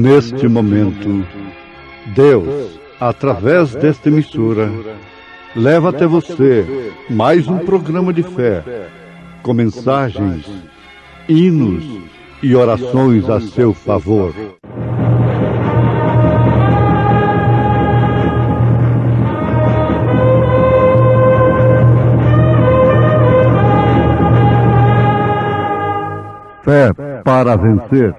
Neste momento, Deus, através desta emissora, leva até você mais um programa de fé, com mensagens, hinos e orações a seu favor. Fé para vencer.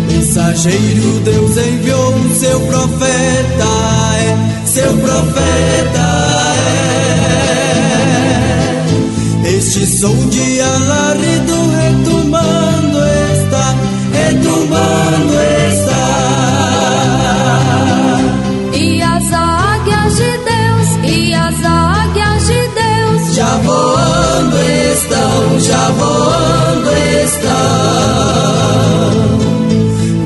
Mensageiro, Deus enviou o seu profeta, seu profeta Este som de alarido retumbando está, retumbando está. E as águias de Deus, e as águias de Deus já voando estão, já voando estão.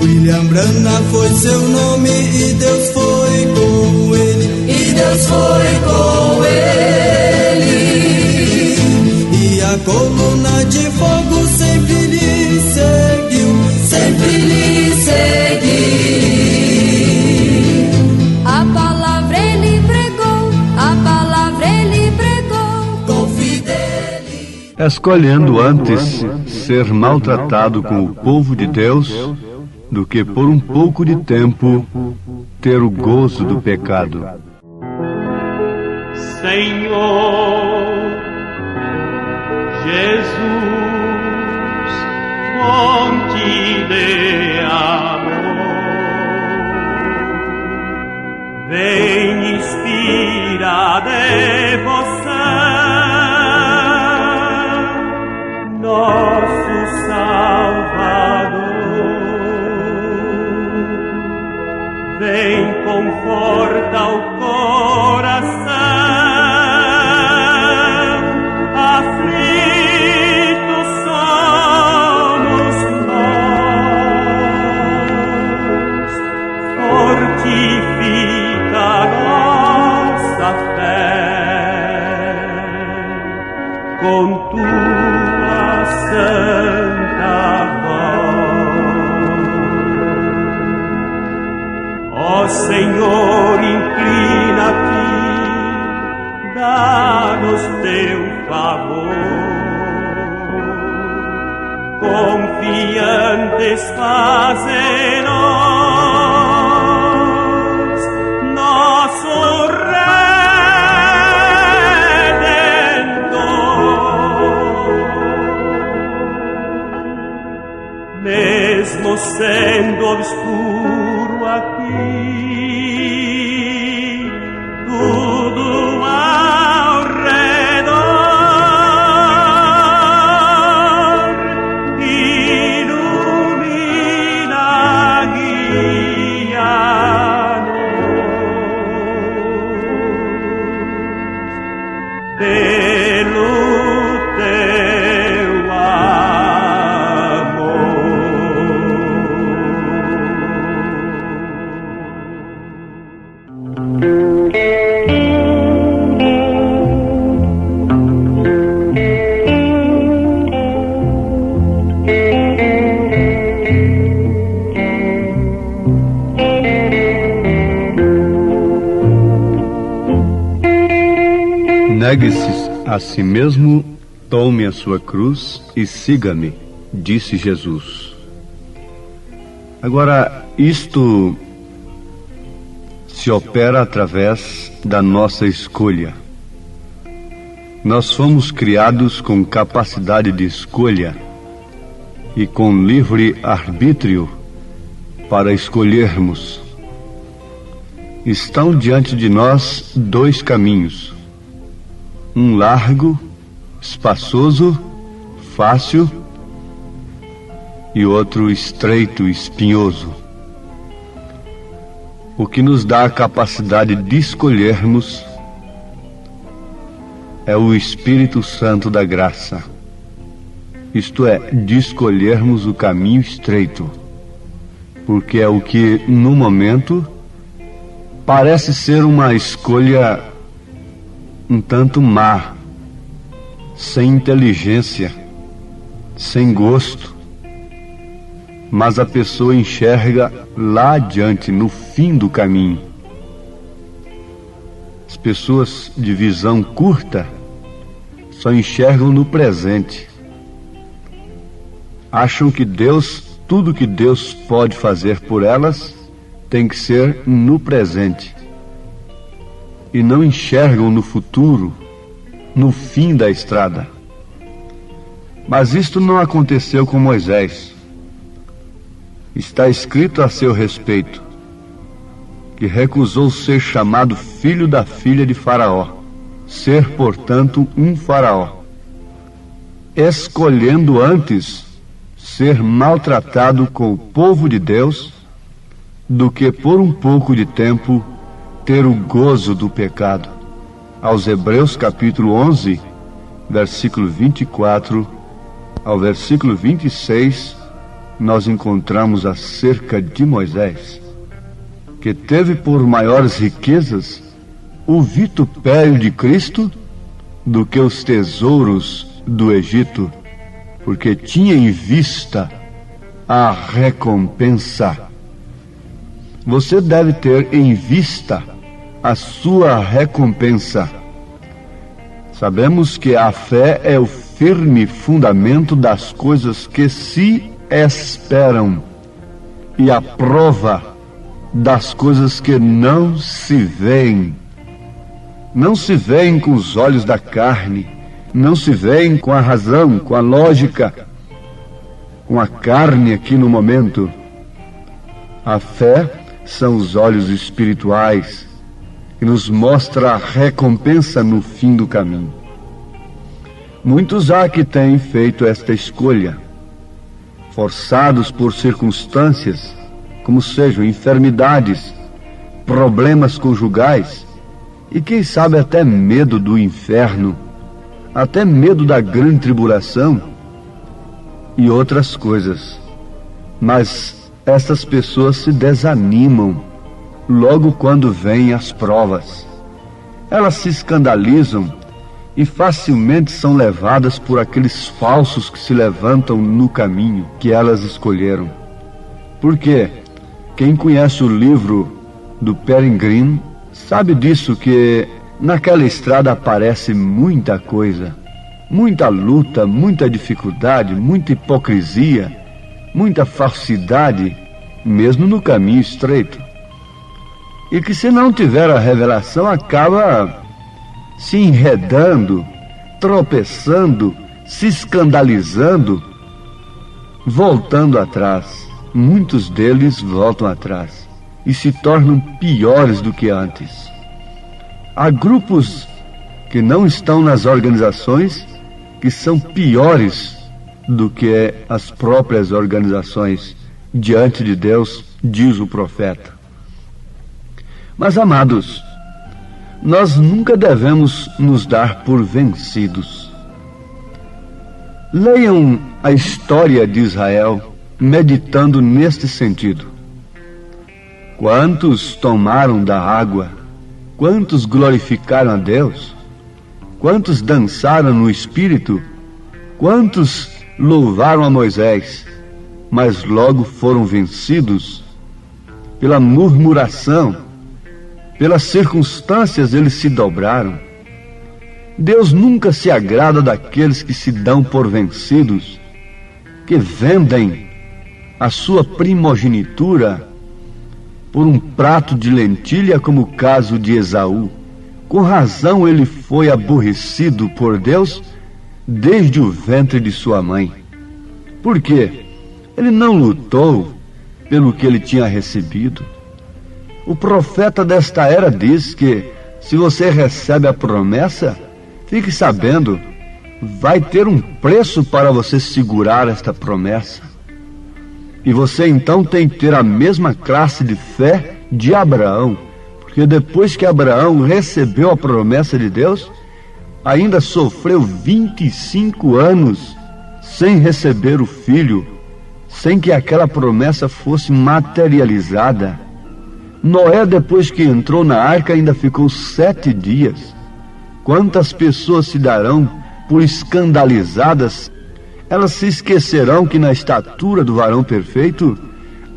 William Branham foi seu nome e Deus foi com ele, e Deus foi com ele. E a coluna de fogo sempre lhe seguiu, sempre lhe seguiu. A palavra ele pregou, a palavra ele pregou com fidelidade. Escolhendo antes ser maltratado com o povo de Deus do que por um pouco de tempo ter o gozo do pecado. Senhor Jesus, fonte de amor, vem inspira devoção, nosso Salvador. Vem, conforta o coração aflito, somos nós. Fortifica nossa fé com tua santa voz. Ó Senhor, inclina-te, dá-nos teu favor. Confiantes faze-nos nosso Redentor. Mesmo sendo obscuro aqui, tudo ao redor ilumina, guia-nos pelo teu Negue-se a si mesmo, tome a sua cruz e siga-me, disse Jesus. Agora, isto se opera através da nossa escolha. Nós fomos criados com capacidade de escolha e com livre arbítrio para escolhermos. Estão diante de nós dois caminhos. Um largo, espaçoso, fácil, e outro estreito, espinhoso. O que nos dá a capacidade de escolhermos é o Espírito Santo da graça. Isto é, de escolhermos o caminho estreito, porque é o que, no momento, Parece ser uma escolha um tanto má, sem inteligência, sem gosto, mas a pessoa enxerga lá adiante, no fim do caminho. As pessoas de visão curta só enxergam no presente. Acham que tudo que Deus pode fazer por elas tem que ser no presente. E não enxergam no futuro, no fim da estrada. Mas isto não aconteceu com Moisés. Está escrito a seu respeito que recusou ser chamado filho da filha de Faraó, ser, portanto, um faraó, escolhendo antes ser maltratado com o povo de Deus do que por um pouco de tempo ter o gozo do pecado. Aos Hebreus capítulo 11, versículo 24 ao versículo 26, nós encontramos acerca de Moisés, que teve por maiores riquezas o vitupério de Cristo do que os tesouros do Egito, porque tinha em vista a recompensa. Você deve ter em vista a sua recompensa. Sabemos que a fé é o firme fundamento das coisas que se esperam e a prova das coisas que não se veem. Não se veem com os olhos da carne, não se veem com a razão, com a lógica, com a carne aqui no momento. A fé são os olhos espirituais que nos mostra a recompensa no fim do caminho. Muitos há que têm feito esta escolha, forçados por circunstâncias, como sejam enfermidades, problemas conjugais e quem sabe até medo do inferno, até medo da grande tribulação e outras coisas. Mas essas pessoas se desanimam logo quando vêm as provas. Elas se escandalizam e facilmente são levadas por aqueles falsos que se levantam no caminho que elas escolheram. Porque quem conhece o livro do Peregrine sabe disso, que naquela estrada aparece muita coisa, muita luta, muita dificuldade, muita hipocrisia, muita falsidade, mesmo no caminho estreito. E que se não tiver a revelação, acaba se enredando, tropeçando, se escandalizando, voltando atrás. Muitos deles voltam atrás e se tornam piores do que antes. Há grupos que não estão nas organizações que são piores do que as próprias organizações diante de Deus, diz o profeta. Mas, amados, nós nunca devemos nos dar por vencidos. Leiam a história de Israel meditando neste sentido. Quantos tomaram da água? Quantos glorificaram a Deus? Quantos dançaram no Espírito? Quantos louvaram a Moisés? Mas logo foram vencidos pela murmuração, pelas circunstâncias eles se dobraram. Deus nunca se agrada daqueles que se dão por vencidos, que vendem a sua primogenitura por um prato de lentilha, como o caso de Esaú. Com razão ele foi aborrecido por Deus desde o ventre de sua mãe. Por quê? Ele não lutou pelo que ele tinha recebido. O profeta desta era diz que se você recebe a promessa, fique sabendo, vai ter um preço para você segurar esta promessa. E você então tem que ter a mesma classe de fé de Abraão, porque depois que Abraão recebeu a promessa de Deus, ainda sofreu 25 anos sem receber o filho, sem que aquela promessa fosse materializada. Noé, depois que entrou na arca, ainda ficou 7 dias. Quantas pessoas se darão por escandalizadas? Elas se esquecerão que na estatura do varão perfeito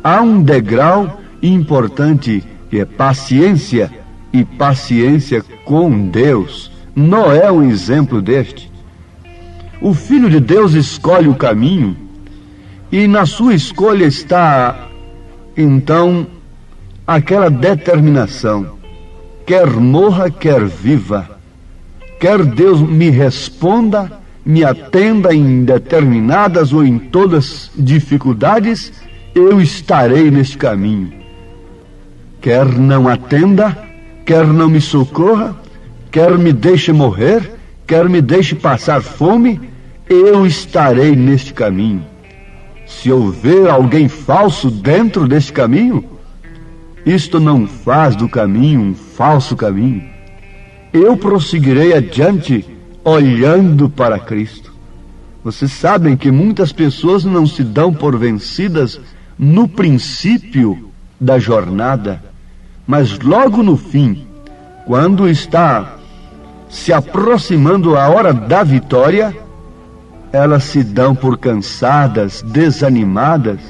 há um degrau importante, que é paciência, e paciência com Deus. Noé é um exemplo deste. O Filho de Deus escolhe o caminho, e na sua escolha está, então, aquela determinação. Quer morra, quer viva. Quer Deus me responda, me atenda em determinadas ou em todas dificuldades, eu estarei neste caminho. Quer não atenda, quer não me socorra, quer me deixe morrer, quer me deixe passar fome, eu estarei neste caminho. Se houver alguém falso dentro deste caminho, isto não faz do caminho um falso caminho. Eu prosseguirei adiante olhando para Cristo. Vocês sabem que muitas pessoas não se dão por vencidas no princípio da jornada, mas logo no fim, quando está se aproximando a hora da vitória, elas se dão por cansadas, desanimadas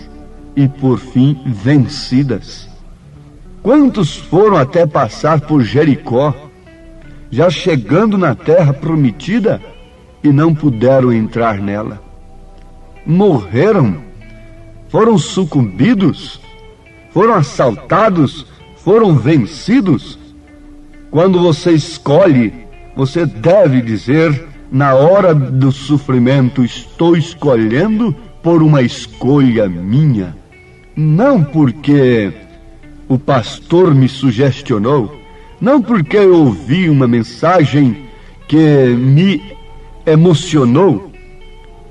e por fim vencidas. Quantos foram até passar por Jericó, já chegando na terra prometida, e não puderam entrar nela? Morreram, foram sucumbidos, foram assaltados, foram vencidos. Quando você escolhe, você deve dizer, na hora do sofrimento, estou escolhendo por uma escolha minha, não porque o pastor me sugestionou, não porque eu ouvi uma mensagem que me emocionou.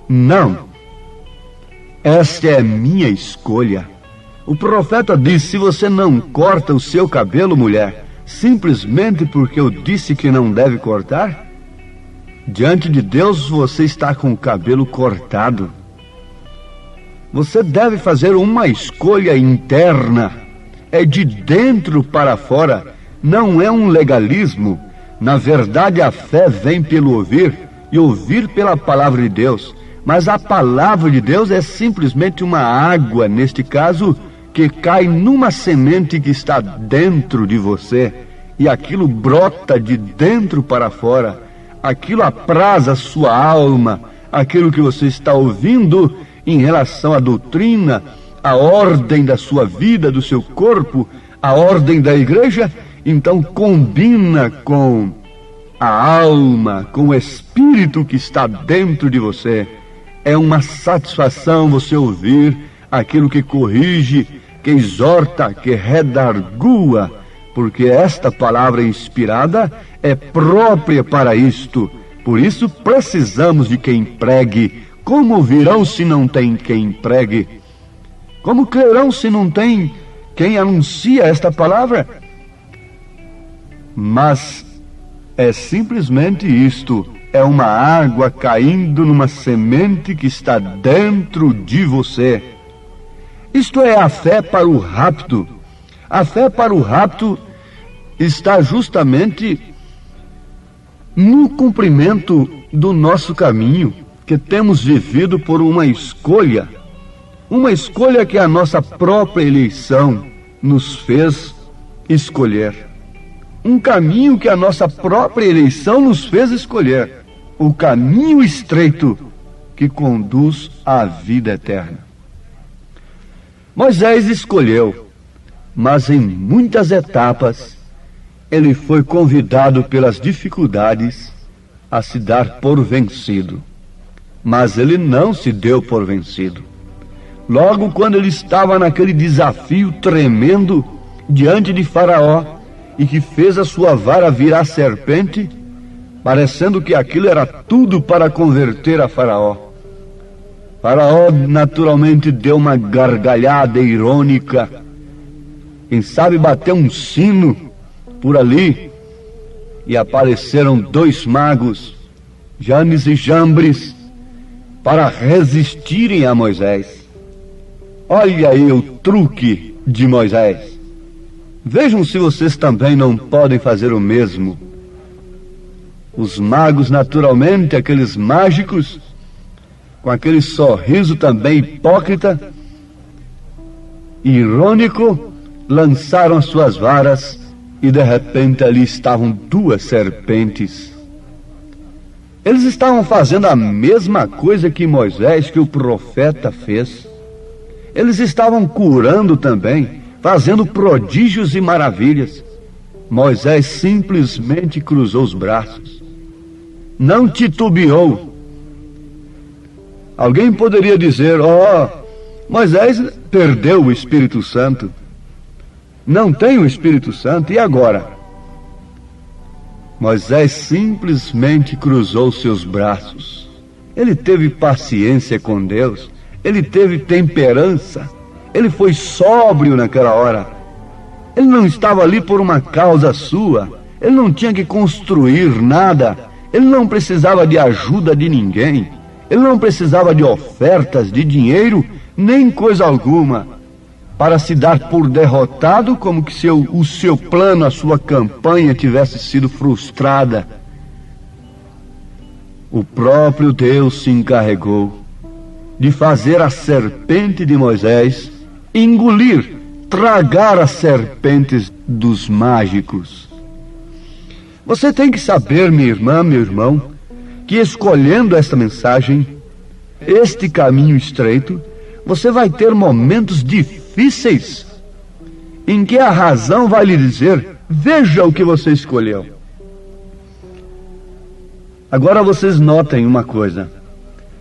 Não. Esta é a minha escolha. O profeta disse: se você não corta o seu cabelo, mulher, simplesmente porque eu disse que não deve cortar, diante de Deus você está com o cabelo cortado. Você deve fazer uma escolha interna. É de dentro para fora. Não é um legalismo. Na verdade, a fé vem pelo ouvir, e ouvir pela palavra de Deus. Mas a palavra de Deus é simplesmente uma água, neste caso, que cai numa semente que está dentro de você, e aquilo brota de dentro para fora. Aquilo apraz a sua alma, aquilo que você está ouvindo em relação à doutrina, à ordem da sua vida, do seu corpo, à ordem da igreja, então combina com a alma, com o espírito que está dentro de você. É uma satisfação você ouvir aquilo que corrige, que exorta, que redargua, porque esta palavra inspirada é própria para isto. Por isso precisamos de quem pregue. Como ouvirão se não tem quem pregue? Como crerão se não tem quem anuncia esta palavra? Mas é simplesmente isto. É uma água caindo numa semente que está dentro de você. Isto é a fé para o rapto. A fé para o rapto está justamente no cumprimento do nosso caminho, que temos vivido por uma escolha que a nossa própria eleição nos fez escolher. Um caminho que a nossa própria eleição nos fez escolher. O caminho estreito que conduz à vida eterna. Moisés escolheu, mas em muitas etapas ele foi convidado pelas dificuldades a se dar por vencido. Mas ele não se deu por vencido. Logo quando ele estava naquele desafio tremendo diante de Faraó, e que fez a sua vara virar serpente, parecendo que aquilo era tudo para converter a Faraó. Faraó naturalmente deu uma gargalhada irônica. Quem sabe bateu um sino por ali, e apareceram 2 magos, Janes e Jambres, para resistirem a Moisés. Olha aí o truque de Moisés. Vejam se vocês também não podem fazer o mesmo. Os magos, naturalmente, aqueles mágicos, com aquele sorriso também hipócrita, irônico, lançaram as suas varas e de repente ali estavam duas serpentes. Eles estavam fazendo a mesma coisa que Moisés, que o profeta, fez. Eles estavam curando também, fazendo prodígios e maravilhas. Moisés simplesmente cruzou os braços, não titubeou. Alguém poderia dizer: Moisés perdeu o Espírito Santo, não tem o Espírito Santo, e agora? Moisés simplesmente cruzou seus braços. Ele teve paciência com Deus, ele teve temperança, ele foi sóbrio naquela hora. Ele não estava ali por uma causa sua, ele não tinha que construir nada, ele não precisava de ajuda de ninguém, ele não precisava de ofertas, de dinheiro, nem coisa alguma, para se dar por derrotado, como que o seu plano, a sua campanha tivesse sido frustrada. O próprio Deus se encarregou de fazer a serpente de Moisés engolir, tragar as serpentes dos mágicos. Você tem que saber, minha irmã, meu irmão, que escolhendo esta mensagem, este caminho estreito, você vai ter momentos difíceis em que a razão vai lhe dizer: veja o que você escolheu. Agora vocês notem uma coisa,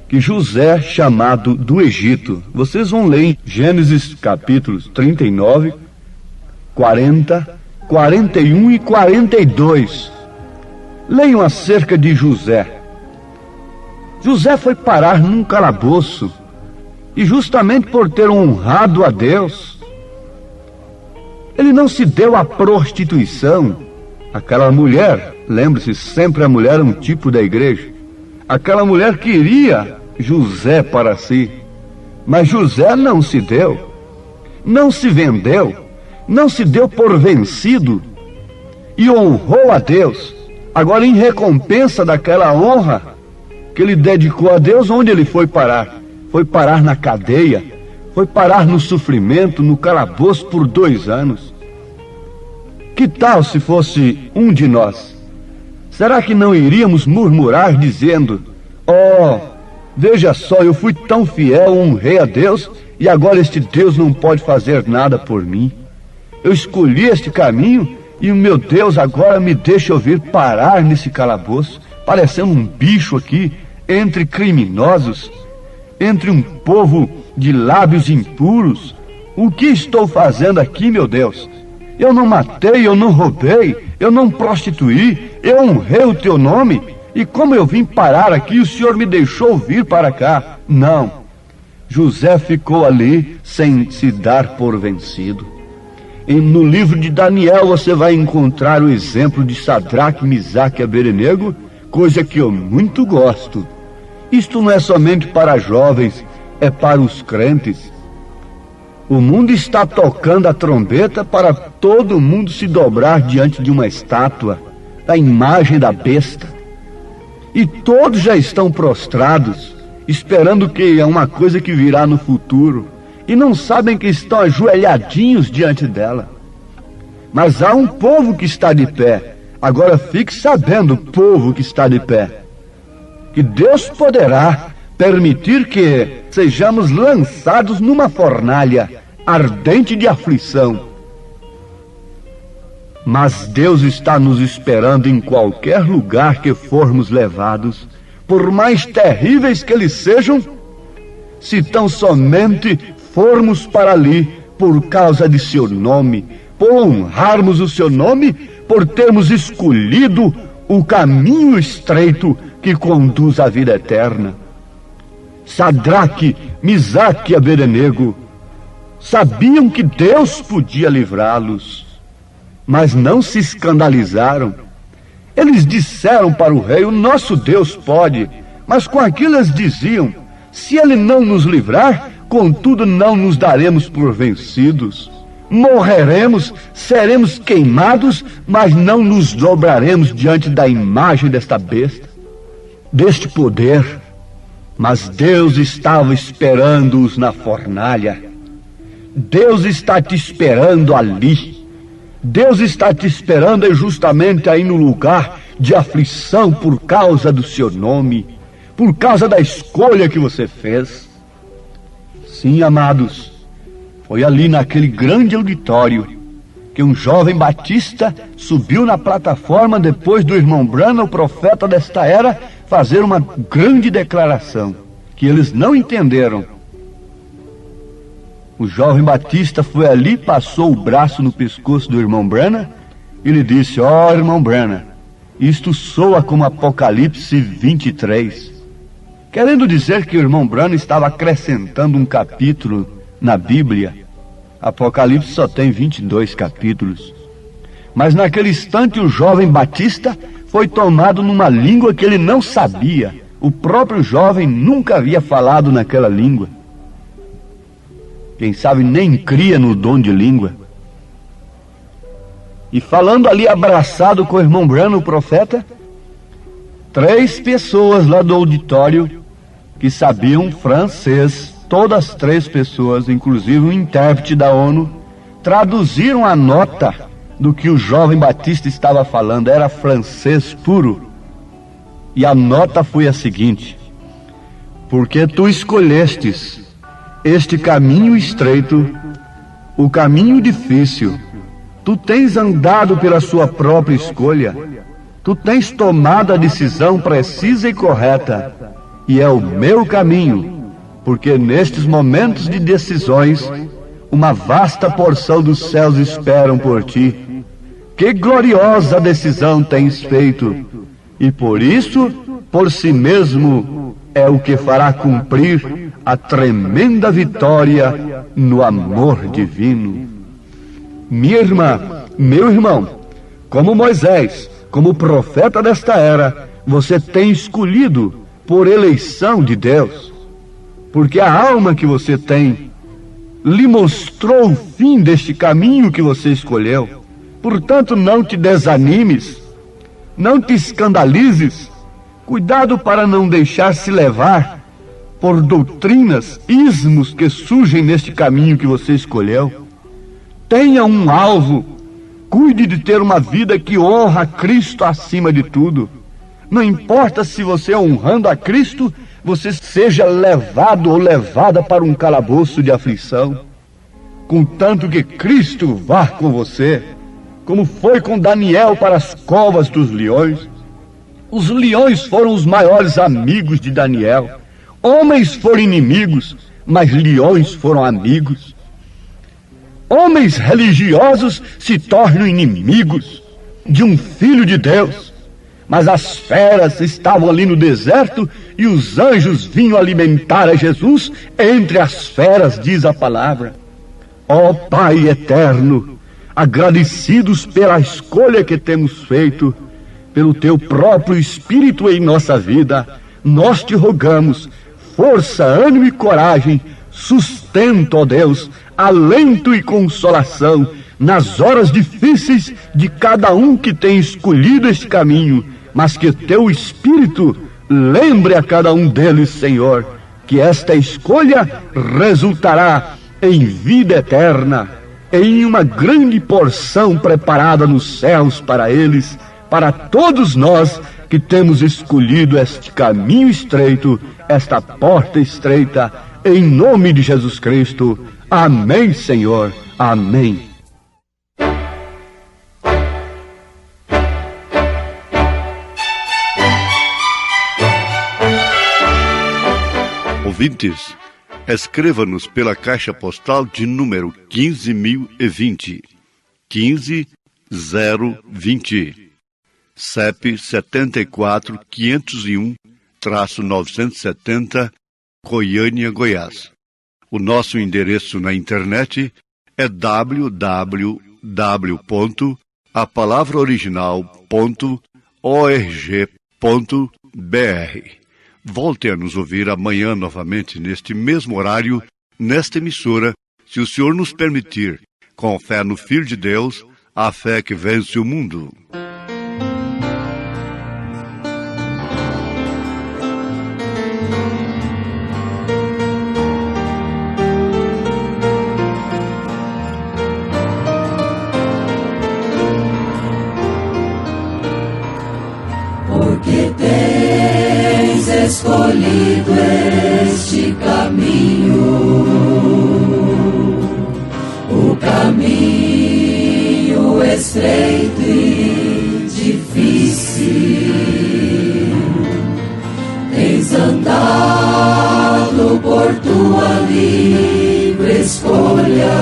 que José, chamado do Egito, vocês vão ler em Gênesis capítulos 39, 40, 41 e 42. Leiam acerca de José. José foi parar num calabouço, e justamente por ter honrado a Deus, ele não se deu à prostituição. Aquela mulher, lembre-se, sempre a mulher é um tipo da igreja. Aquela mulher queria José para si, mas José não se deu, não se vendeu, não se deu por vencido e honrou a Deus. Agora, em recompensa daquela honra que ele dedicou a Deus, onde ele foi parar? Foi parar na cadeia, foi parar no sofrimento, no calabouço por 2 anos. Que tal se fosse um de nós? Será que não iríamos murmurar dizendo: veja só, eu fui tão fiel, honrei a Deus, e agora este Deus não pode fazer nada por mim. Eu escolhi este caminho e o meu Deus agora me deixa eu vir parar nesse calabouço, parecendo um bicho aqui, entre criminosos, entre um povo de lábios impuros. O que estou fazendo aqui, meu Deus? Eu não matei, eu não roubei, eu não prostituí, eu honrei o teu nome. E como eu vim parar aqui, o Senhor me deixou vir para cá? Não. José ficou ali sem se dar por vencido. E no livro de Daniel você vai encontrar o exemplo de Sadraque, Misaque e Abednego, coisa que eu muito gosto. Isto não é somente para jovens, é para os crentes. O mundo está tocando a trombeta para todo mundo se dobrar diante de uma estátua, da imagem da besta. E todos já estão prostrados, esperando que é uma coisa que virá no futuro, e não sabem que estão ajoelhadinhos diante dela. Mas há um povo que está de pé. Agora fique sabendo, povo que está de pé, que Deus poderá permitir que sejamos lançados numa fornalha ardente de aflição. Mas Deus está nos esperando em qualquer lugar que formos levados, por mais terríveis que eles sejam, se tão somente formos para ali por causa de seu nome, por honrarmos o seu nome, por termos escolhido o caminho estreito que conduz à vida eterna. Sadraque, Misaque e Abednego sabiam que Deus podia livrá-los, mas não se escandalizaram. Eles disseram para o rei: o nosso Deus pode. Mas com aquilo eles diziam: se ele não nos livrar, contudo não nos daremos por vencidos. Morreremos, seremos queimados, mas não nos dobraremos diante da imagem desta besta, deste poder. Mas Deus estava esperando-os na fornalha. Deus está te esperando ali. Deus está te esperando justamente aí no lugar de aflição por causa do seu nome, por causa da escolha que você fez. Sim, amados, foi ali naquele grande auditório que um jovem batista subiu na plataforma depois do irmão Branham, o profeta desta era, fazer uma grande declaração que eles não entenderam. O jovem batista foi ali, passou o braço no pescoço do irmão Branham e lhe disse: ó, irmão Branham, isto soa como Apocalipse 23. Querendo dizer que o irmão Branham estava acrescentando um capítulo na Bíblia. Apocalipse só tem 22 capítulos. Mas naquele instante o jovem batista foi tomado numa língua que ele não sabia. O próprio jovem nunca havia falado naquela língua. Quem sabe nem cria no dom de língua. E falando ali abraçado com o irmão Branham, o profeta, 3 pessoas lá do auditório que sabiam francês, todas 3 pessoas, inclusive um intérprete da ONU, traduziram a nota do que o jovem batista estava falando. Era francês puro. E a nota foi a seguinte: porque tu escolhestes este caminho estreito, o caminho difícil, tu tens andado pela sua própria escolha, tu tens tomado a decisão precisa e correta, e é o meu caminho, porque nestes momentos de decisões, uma vasta porção dos céus esperam por ti. Que gloriosa decisão tens feito, e por isso, por si mesmo, é o que fará cumprir a tremenda vitória no amor divino. Minha irmã, meu irmão, como Moisés, como profeta desta era, você tem escolhido por eleição de Deus, porque a alma que você tem lhe mostrou o fim deste caminho que você escolheu. Portanto, não te desanimes, não te escandalizes, cuidado para não deixar-se levar por doutrinas, ismos que surgem neste caminho que você escolheu. Tenha um alvo, cuide de ter uma vida que honra a Cristo acima de tudo. Não importa se você, honrando a Cristo, você seja levado ou levada para um calabouço de aflição, contanto que Cristo vá com você, como foi com Daniel para as covas dos leões. Os leões foram os maiores amigos de Daniel. Homens foram inimigos, mas leões foram amigos. Homens religiosos se tornam inimigos de um filho de Deus. Mas as feras estavam ali no deserto e os anjos vinham alimentar a Jesus entre as feras, diz a palavra. Ó Pai eterno, agradecidos pela escolha que temos feito, pelo teu próprio Espírito em nossa vida, nós te rogamos força, ânimo e coragem, sustento, ó Deus, alento e consolação nas horas difíceis de cada um que tem escolhido este caminho, mas que teu Espírito lembre a cada um deles, Senhor, que esta escolha resultará em vida eterna, em uma grande porção preparada nos céus para eles, para todos nós que temos escolhido este caminho estreito, esta porta estreita, em nome de Jesus Cristo. Amém, Senhor. Amém. Ouvintes, escreva-nos pela caixa postal de número 15.020, 15020, CEP 74.501-970, Goiânia, Goiás. O nosso endereço na internet é www.apalavraoriginal.org.br. Volte a nos ouvir amanhã novamente neste mesmo horário, nesta emissora, se o Senhor nos permitir, Com fé no Filho de Deus, a fé que vence o mundo. Porque tens escolhido este caminho, o caminho estreito e difícil. Tens andado por tua livre escolha,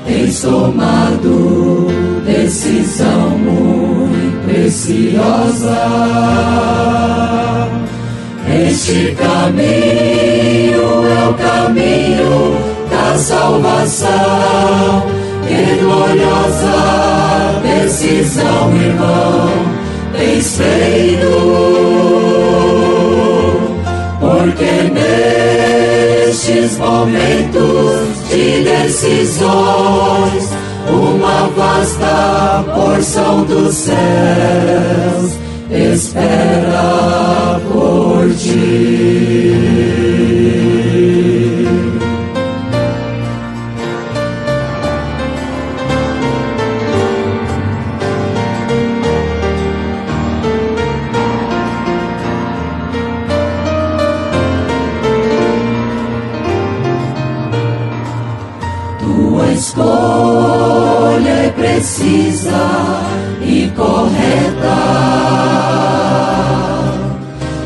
tens tomado decisão muito preciosa. Este caminho é o caminho da salvação. Que gloriosa decisão, irmão, tens feito. Porque nestes momentos de decisões, uma vasta porção dos céus espera por ti. Tua escolha é precisa e correta,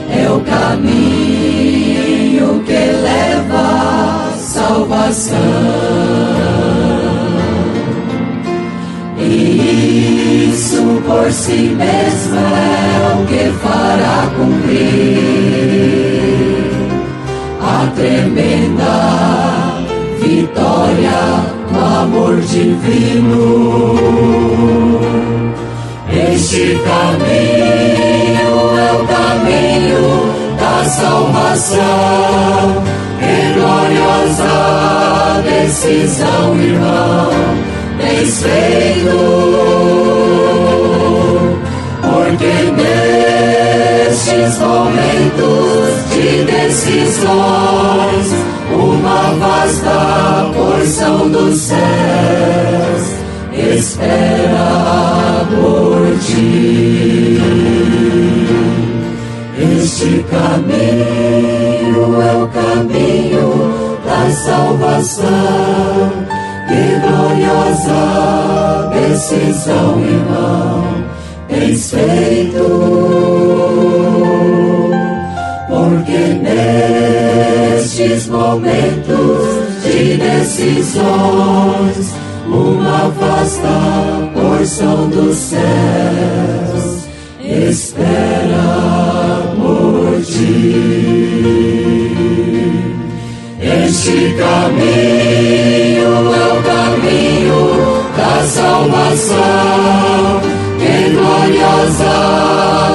é o caminho que leva à salvação, e isso por si mesmo é o que fará cumprir a tremenda vitória do amor divino. Este caminho é o caminho da salvação. Que gloriosa decisão, irmão, tens feito. Porque nestes momentos de decisões, uma vasta porção dos céus espera por ti. Este caminho é o caminho da salvação. Que gloriosa decisão, irmão, tens feito. Porque nestes momentos de decisões, uma vasta porção dos céus espera por ti. Este caminho é o caminho da salvação. Que gloriosa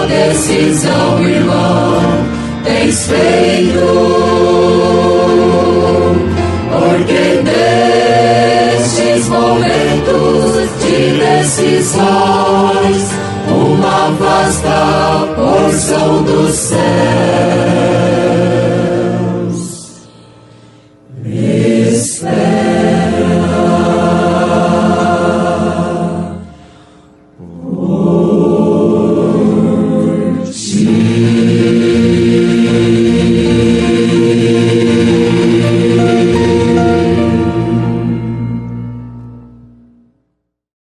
decisão, irmão, tens feito. Porque nestes momentos de decisões, uma vasta porção do céu